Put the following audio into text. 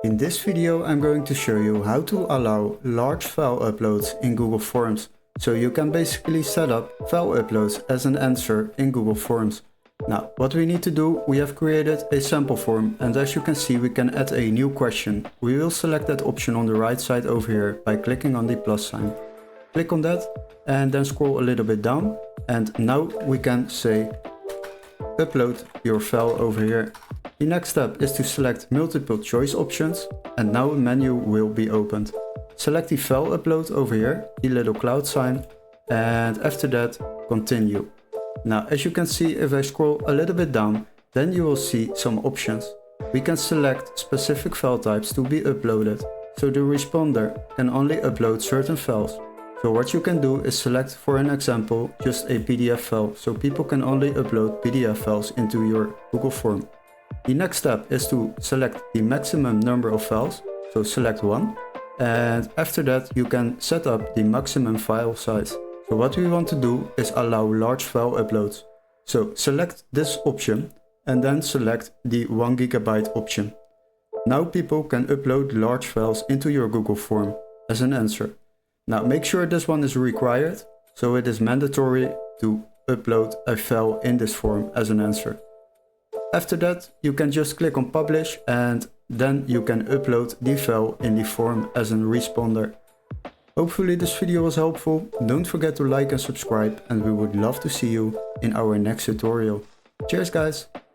In this video I'm going to show you how to allow large file uploads in Google Forms. So you can basically set up file uploads as an answer in Google Forms. Now what we need to do, we have created a sample form, and as you can see we can add a new question. We will select that option on the right side over here by clicking on the plus sign. Click on that and then scroll a little bit down, and now we can say upload your file over here. The next step is to select multiple choice options, and now a menu will be opened. Select the file upload over here, the little cloud sign, and after that continue. Now as you can see, if I scroll a little bit down, then you will see some options. We can select specific file types to be uploaded, so the responder can only upload certain files. So what you can do is select, for an example, just a PDF file, so people can only upload PDF files into your Google form. The next step is to select the maximum number of files, so select 1, and after that you can set up the maximum file size. So what we want to do is allow large file uploads. So select this option and then select the 1 GB option. Now people can upload large files into your Google form as an answer. Now make sure this one is required, so it is mandatory to upload a file in this form as an answer. After that you can just click on publish, and then you can upload the file in the form as a responder. Hopefully this video was helpful. Don't forget to like and subscribe, and we would love to see you in our next tutorial. Cheers guys!